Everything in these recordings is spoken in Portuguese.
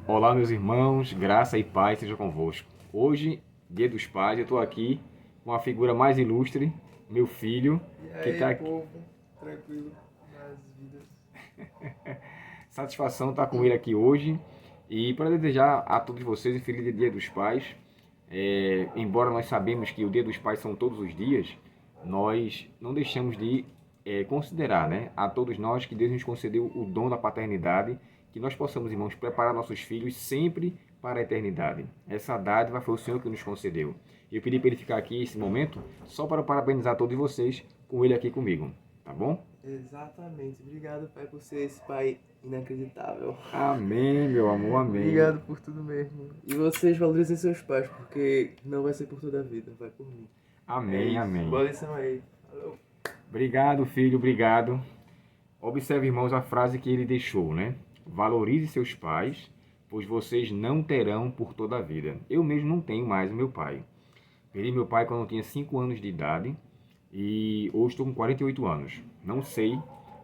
Olá, meus irmãos, graça e paz seja convosco. Hoje, Dia dos Pais, eu estou aqui com a figura mais ilustre, meu filho, E que aí, está aqui. povo, tranquilo nas vidas. Satisfação estar com ele aqui hoje e para desejar a todos vocês um feliz Dia dos Pais. Embora nós sabemos que o Dia dos Pais são todos os dias, nós não deixamos de considerar, né, a todos nós que Deus nos concedeu o dom da paternidade, que nós possamos, irmãos, preparar nossos filhos sempre para a eternidade. Essa dádiva foi o Senhor que nos concedeu. Eu pedi para ele ficar aqui esse momento só para parabenizar todos vocês com ele aqui comigo, tá bom? Exatamente. Obrigado, pai, por ser esse pai inacreditável. Amém, meu amor, amém. Obrigado por tudo mesmo. E vocês valorizem seus pais, porque não vai ser por toda a vida, vai por mim. É Amém, isso. amém. Boa lição aí. Falou. Obrigado, filho, obrigado. Observe, irmãos, a frase que ele deixou, né? Valorize seus pais, pois vocês não terão por toda a vida. Eu mesmo não tenho mais o meu pai. Perdi meu pai quando eu tinha 5 anos de idade e hoje estou com 48 anos. Não sei,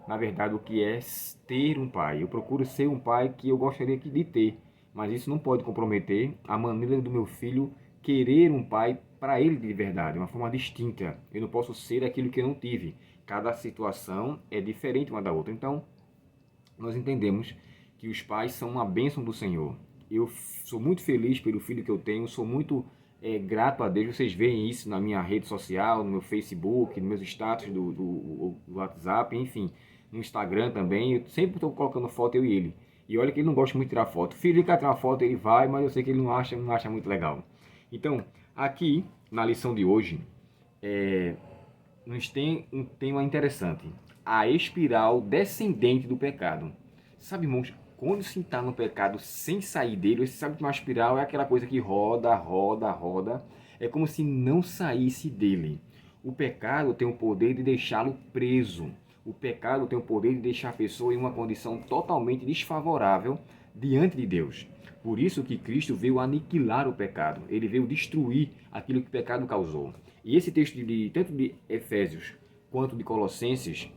na verdade, o que é ter um pai. Eu procuro ser um pai que eu gostaria de ter, mas isso não pode comprometer a maneira do meu filho querer um pai para ele de verdade, uma forma distinta. Eu não posso ser aquilo que eu não tive. Cada situação é diferente uma da outra. Então, nós entendemos que os pais são uma bênção do Senhor. Eu sou muito feliz pelo filho que eu tenho, sou muito grato a Deus. Vocês veem isso na minha rede social, no meu Facebook, nos meus status do WhatsApp, enfim, no Instagram também. Eu sempre estou colocando foto, eu e ele. E olha que ele não gosta muito de tirar foto. O filho ele quer tirar foto, ele vai, mas eu sei que ele não acha muito legal. Então, aqui na lição de hoje, nos tem um tema interessante. A espiral descendente do pecado. Sabe, irmãos, quando se está no pecado sem sair dele, você sabe que uma espiral é aquela coisa que roda, roda, roda. É como se não saísse dele. O pecado tem o poder de deixá-lo preso. O pecado tem o poder de deixar a pessoa em uma condição totalmente desfavorável diante de Deus. Por isso que Cristo veio aniquilar o pecado. Ele veio destruir aquilo que o pecado causou. E esse texto tanto de Efésios quanto de Colossenses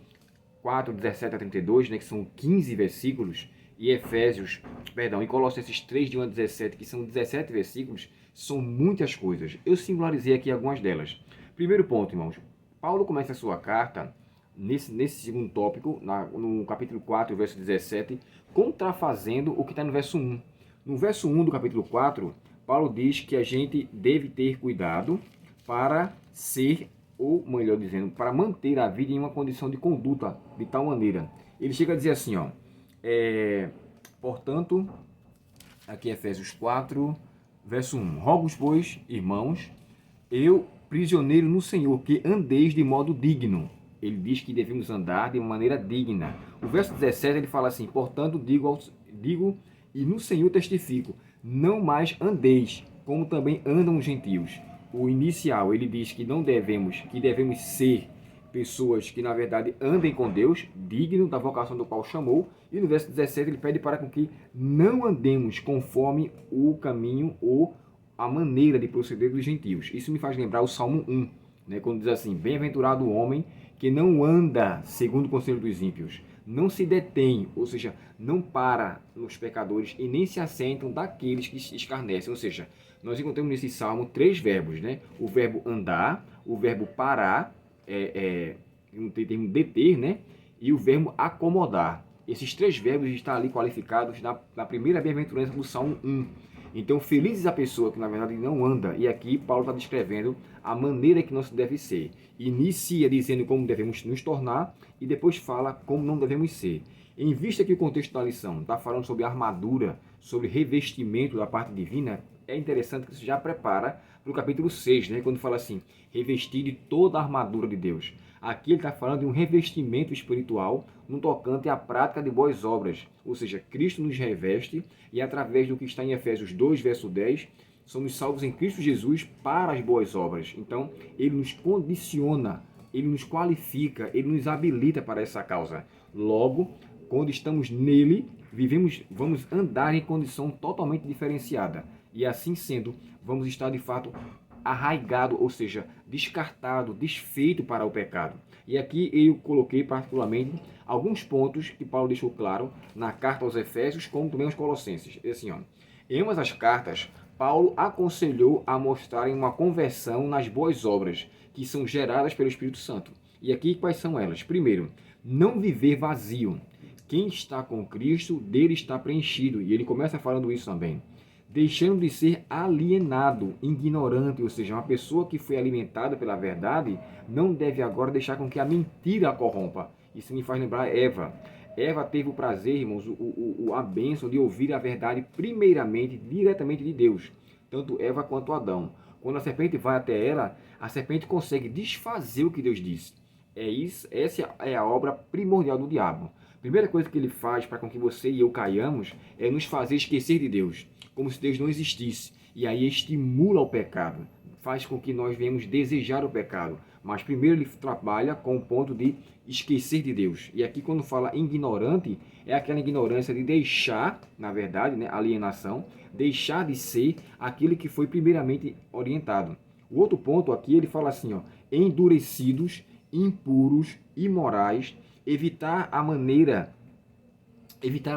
4, 17 a 32, né, que são 15 versículos, e e Colossenses 3, de 1 a 17, que são 17 versículos, são muitas coisas. Eu singularizei aqui algumas delas. Primeiro ponto, irmãos. Paulo começa a sua carta, nesse segundo tópico, no capítulo 4, verso 17, contrafazendo o que está no verso 1. No verso 1 do capítulo 4, Paulo diz que a gente deve ter cuidado para ser, ou melhor dizendo, para manter a vida em uma condição de conduta de tal maneira. Ele chega a dizer assim, ó, portanto, aqui Efésios 4, verso 1, rogo-vos, pois, irmãos, eu, prisioneiro no Senhor, que andeis de modo digno. Ele diz que devemos andar de maneira digna. O verso 17 ele fala assim, portanto, digo e no Senhor testifico, não mais andeis, como também andam os gentios. O inicial, ele diz que devemos ser pessoas que, na verdade, andem com Deus, digno da vocação do qual chamou. E no verso 17 ele pede para que não andemos conforme o caminho ou a maneira de proceder dos gentios. Isso me faz lembrar o Salmo 1, né, quando diz assim, bem-aventurado o homem que não anda segundo o conselho dos ímpios, não se detém, ou seja, não para nos pecadores e nem se assentam daqueles que escarnecem. Ou seja, nós encontramos nesse salmo 3 verbos, né? O verbo andar, o verbo parar, um termo deter, né? E o verbo acomodar. Esses 3 verbos estão ali qualificados na primeira bem-aventurança do Salmo 1. Então, feliz a pessoa que na verdade não anda. E aqui Paulo está descrevendo a maneira que nós deve ser. Inicia dizendo como devemos nos tornar e depois fala como não devemos ser. Em vista que o contexto da lição está falando sobre armadura, sobre revestimento da parte divina, é interessante que isso já prepara para o capítulo 6, né, quando fala assim, revestir de toda a armadura de Deus. Aqui ele está falando de um revestimento espiritual no tocante à prática de boas obras. Ou seja, Cristo nos reveste e através do que está em Efésios 2, verso 10, somos salvos em Cristo Jesus para as boas obras. Então, ele nos condiciona, ele nos qualifica, ele nos habilita para essa causa. Logo, quando estamos nele, vamos andar em condição totalmente diferenciada. E assim sendo, vamos estar de fato arraigado, ou seja, descartado, desfeito para o pecado. E aqui eu coloquei particularmente alguns pontos que Paulo deixou claro na carta aos Efésios, como também aos Colossenses. E assim, ó, em ambas as cartas, Paulo aconselhou a mostrarem uma conversão nas boas obras que são geradas pelo Espírito Santo. E aqui quais são elas? Primeiro, não viver vazio. Quem está com Cristo, dele está preenchido. E ele começa falando isso também. Deixando de ser alienado, ignorante, ou seja, uma pessoa que foi alimentada pela verdade, não deve agora deixar com que a mentira a corrompa. Isso me faz lembrar Eva. Eva teve o prazer, irmãos, a bênção de ouvir a verdade primeiramente, diretamente de Deus. Tanto Eva quanto Adão. Quando a serpente vai até ela, a serpente consegue desfazer o que Deus disse. Essa é a obra primordial do diabo. A primeira coisa que ele faz para com que você e eu caiamos é nos fazer esquecer de Deus, como se Deus não existisse. E aí estimula o pecado, faz com que nós venhamos desejar o pecado. Mas primeiro ele trabalha com o ponto de esquecer de Deus. E aqui quando fala ignorante, é aquela ignorância de deixar, na verdade, né, alienação, deixar de ser aquele que foi primeiramente orientado. O outro ponto aqui, ele fala assim, ó, endurecidos, impuros, imorais, evitar a mentira, evitem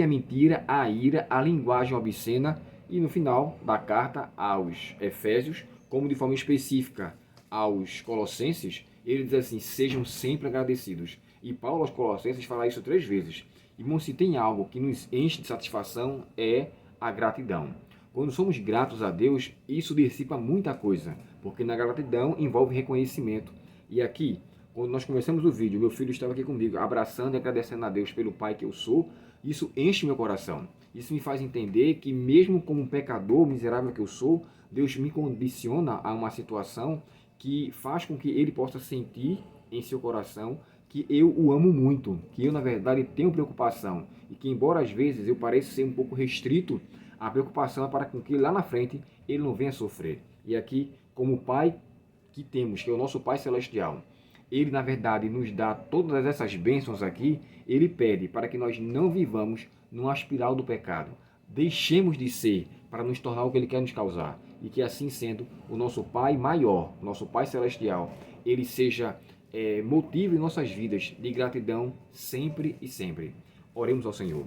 a mentira, a ira, a linguagem obscena e no final da carta aos Efésios, como de forma específica aos Colossenses, ele diz assim, sejam sempre agradecidos. E Paulo aos Colossenses fala isso 3 vezes. Irmão, se tem algo que nos enche de satisfação é a gratidão. Quando somos gratos a Deus, isso dissipa muita coisa, porque na gratidão envolve reconhecimento. E aqui, quando nós começamos o vídeo, meu filho estava aqui comigo, abraçando e agradecendo a Deus pelo pai que eu sou, isso enche meu coração. Isso me faz entender que mesmo como um pecador miserável que eu sou, Deus me condiciona a uma situação que faz com que ele possa sentir em seu coração que eu o amo muito, que eu na verdade tenho preocupação e que embora às vezes eu pareça ser um pouco restrito, a preocupação é para com que lá na frente ele não venha sofrer. E aqui, como pai que temos, que é o nosso Pai Celestial, ele na verdade nos dá todas essas bênçãos aqui, ele pede para que nós não vivamos numa espiral do pecado. Deixemos de ser para nos tornar o que ele quer nos causar. E que assim sendo, o nosso Pai maior, o nosso Pai Celestial, ele seja motivo em nossas vidas de gratidão sempre e sempre. Oremos ao Senhor.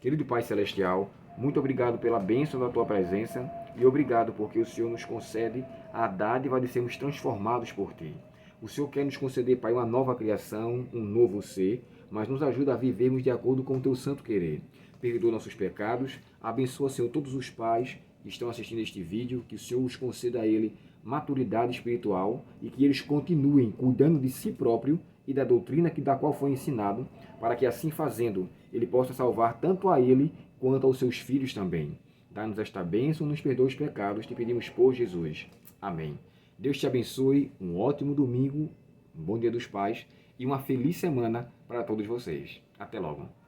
Querido Pai Celestial, muito obrigado pela bênção da Tua presença e obrigado porque o Senhor nos concede a dádiva de sermos transformados por Ti. O Senhor quer nos conceder, Pai, uma nova criação, um novo ser, mas nos ajuda a vivermos de acordo com o Teu santo querer. Perdoa nossos pecados, abençoa, Senhor, todos os pais que estão assistindo este vídeo, que o Senhor os conceda a ele maturidade espiritual e que eles continuem cuidando de si próprio e da doutrina da qual foi ensinado, para que assim fazendo, ele possa salvar tanto a ele quanto aos seus filhos também. Dá-nos esta bênção, nos perdoa os pecados, te pedimos por Jesus. Amém. Deus te abençoe, um ótimo domingo, um bom dia dos pais e uma feliz semana para todos vocês. Até logo.